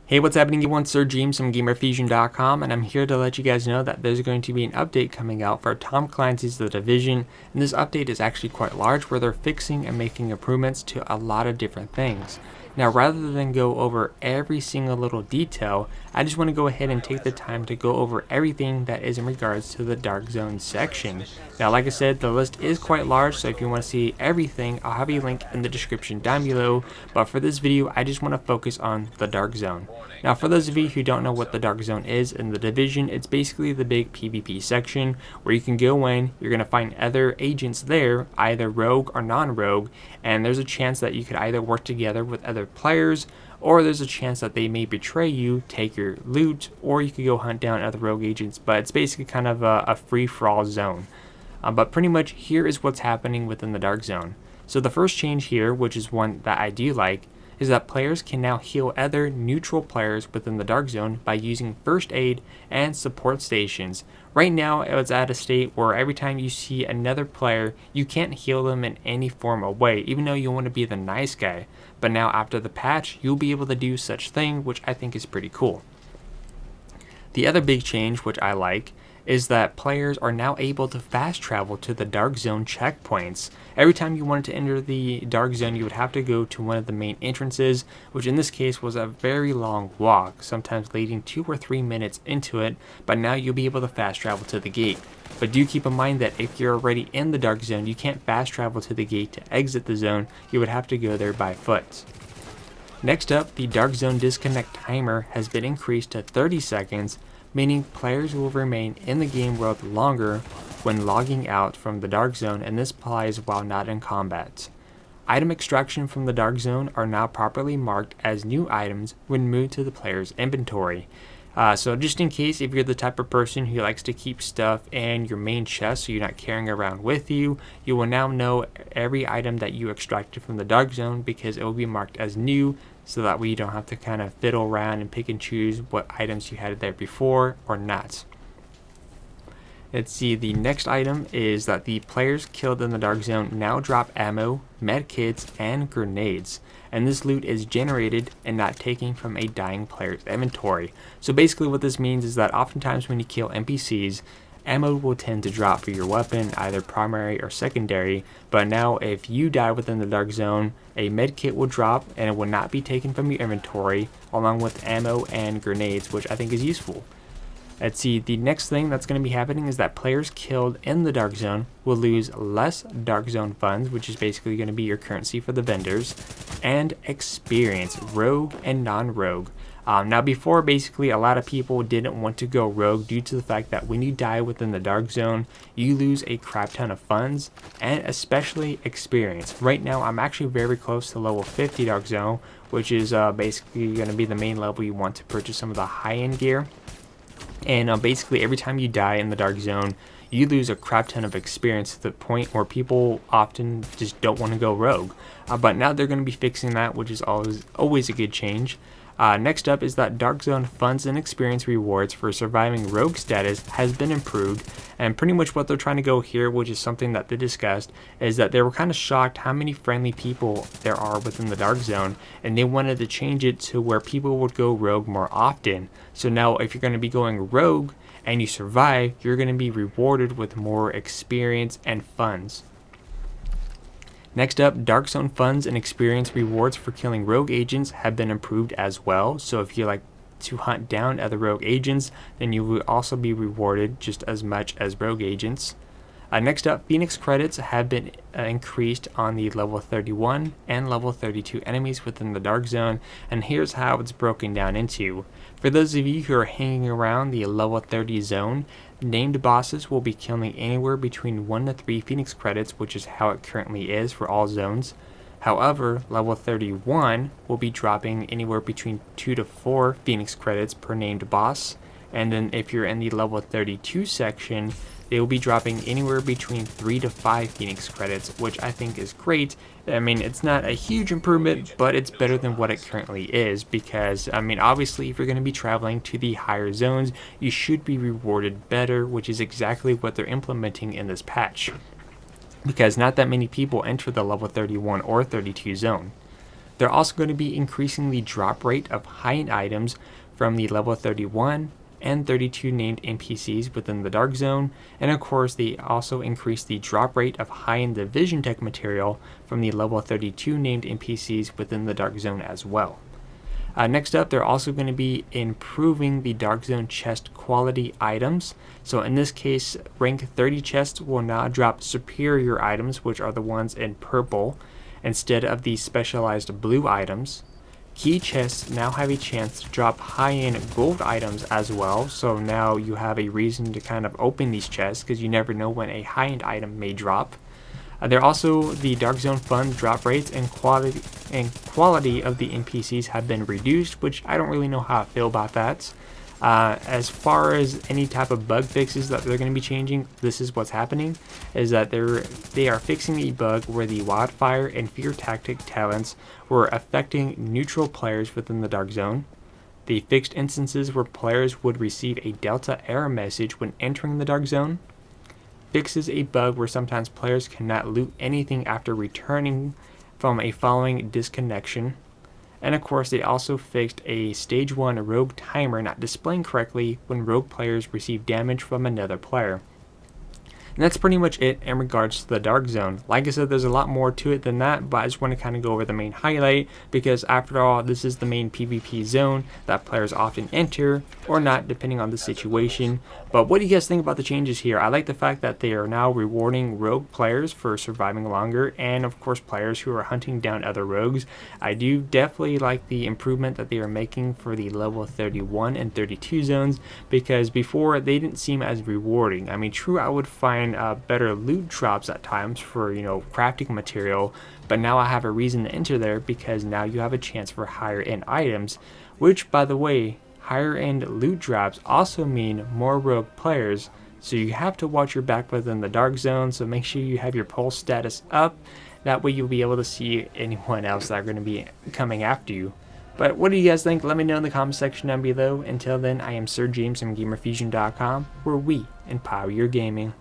Hey, what's happening everyone? Sir James from Gamerfuzion.com, and I'm here to let you guys know that there's going to be an update coming out for Tom Clancy's The Division, and this update is actually quite large where they're fixing and making improvements to a lot of different things. Now, rather than go over every single little detail, I just want to go ahead and take the time to go over everything that is in regards to the Dark Zone section. Now, like I said, the list is quite large, so if you want to see everything, I'll have a link in the description down below, but for this video, I just want to focus on the Dark Zone. Now, for those of you who don't know what the Dark Zone is in the Division, it's basically the big PvP section where you can go in, you're going to find other agents there, either rogue or non-rogue, and there's a chance that you could either work together with other players, or there's a chance that they may betray you, take your loot, or you could go hunt down other rogue agents, but it's basically kind of a free-for-all zone. But pretty much here is what's happening within the Dark Zone. So the first change here, which is one that I do like, is that players can now heal other neutral players within the Dark Zone by using first aid and support stations. Right now, it's at a state where every time you see another player, you can't heal them in any form or way, even though you want to be the nice guy. But now after the patch, you'll be able to do such thing, which I think is pretty cool. The other big change, which I like, is that players are now able to fast travel to the Dark Zone checkpoints. Every time you wanted to enter the Dark Zone, you would have to go to one of the main entrances, which in this case was a very long walk, sometimes leading 2 or 3 minutes into it, but now you'll be able to fast travel to the gate. But do keep in mind that if you're already in the Dark Zone, you can't fast travel to the gate to exit the zone, you would have to go there by foot. Next up, the Dark Zone disconnect timer has been increased to 30 seconds, meaning players will remain in the game world longer when logging out from the Dark Zone, and this applies while not in combat. Item extraction from the Dark Zone are now properly marked as new items when moved to the player's inventory. So just in case, if you're the type of person who likes to keep stuff in your main chest so you're not carrying around with you, you will now know every item that you extracted from the Dark Zone because it will be marked as new, so that way you don't have to kind of fiddle around and pick and choose what items you had there before or not. Let's see, the next item is that the players killed in the Dark Zone now drop ammo, medkits, and grenades. And this loot is generated and not taken from a dying player's inventory. So basically what this means is that oftentimes when you kill NPCs, ammo will tend to drop for your weapon, either primary or secondary, but now if you die within the Dark Zone, a medkit will drop and it will not be taken from your inventory, along with ammo and grenades, which I think is useful. Let's see, the next thing that's going to be happening is that players killed in the Dark Zone will lose less Dark Zone funds, which is basically going to be your currency for the vendors, and experience, rogue and non-rogue. Now before, basically a lot of people didn't want to go rogue due to the fact that when you die within the Dark Zone, you lose a crap ton of funds and especially experience. Right now I'm actually very close to level 50 Dark Zone, which is basically going to be the main level you want to purchase some of the high-end gear. And basically every time you die in the Dark Zone, you lose a crap ton of experience to the point where people often just don't want to go rogue. But now they're going to be fixing that, which is always a good change. Next up is that Dark Zone funds and experience rewards for surviving rogue status has been improved, and pretty much what they're trying to go here, which is something that they discussed, is that they were kind of shocked how many friendly people there are within the Dark Zone, and they wanted to change it to where people would go rogue more often. So now if you're going to be going rogue and you survive, you're going to be rewarded with more experience and funds. Next up, Dark Zone funds and experience rewards for killing rogue agents have been improved as well. So if you like to hunt down other rogue agents, then you will also be rewarded just as much as rogue agents. Next up, Phoenix credits have been increased on the level 31 and level 32 enemies within the Dark Zone, and here's how it's broken down into. For those of you who are hanging around the level 30 zone, named bosses will be killing anywhere between 1 to 3 Phoenix credits, which is how it currently is for all zones. However, level 31 will be dropping anywhere between 2 to 4 Phoenix credits per named boss, and then if you're in the level 32 section, they will be dropping anywhere between 3 to 5 Phoenix credits, which I think is great. I mean, it's not a huge improvement, but it's better than what it currently is because, I mean, obviously if you're going to be traveling to the higher zones, you should be rewarded better, which is exactly what they're implementing in this patch, because not that many people enter the level 31 or 32 zone. They're also going to be increasing the drop rate of high-end items from the level 31 and 32 named NPCs within the Dark Zone, and of course they also increase the drop rate of high-end Division Tech material from the level 32 named NPCs within the Dark Zone as well. Next up, they're also going to be improving the Dark Zone chest quality items. So in this case, rank 30 chests will now drop superior items, which are the ones in purple, instead of the specialized blue items. Key chests now have a chance to drop high-end gold items as well, so now you have a reason to kind of open these chests because you never know when a high-end item may drop. There also, the Dark Zone fund drop rates and quality of the NPCs have been reduced, which I don't really know how I feel about that. As far as any type of bug fixes that they're going to be changing, this is what's happening, is that they are fixing a bug where the Wildfire and Fear Tactic talents were affecting neutral players within the Dark Zone. They fixed instances where players would receive a Delta error message when entering the Dark Zone. Fixes a bug where sometimes players cannot loot anything after returning from a following disconnection. And of course, they also fixed a stage 1 rogue timer not displaying correctly when rogue players receive damage from another player. And that's pretty much it in regards to the Dark Zone. Like I said, there's a lot more to it than that, but I just want to kind of go over the main highlight because after all, this is the main PvP zone that players often enter or not depending on the situation. But what do you guys think about the changes here? I like the fact that they are now rewarding rogue players for surviving longer and of course players who are hunting down other rogues. I do definitely like the improvement that they are making for the level 31 and 32 zones because before they didn't seem as rewarding. I mean, true, I would find better loot drops at times for, crafting material, but now I have a reason to enter there because now you have a chance for higher end items, which by the way, higher end loot drops also mean more rogue players, so you have to watch your back within the Dark Zone, so make sure you have your pulse status up, that way you'll be able to see anyone else that are going to be coming after you. But what do you guys think? Let me know in the comment section down below. Until then, I am Sir James from Gamerfuzion.com, where we empower your gaming.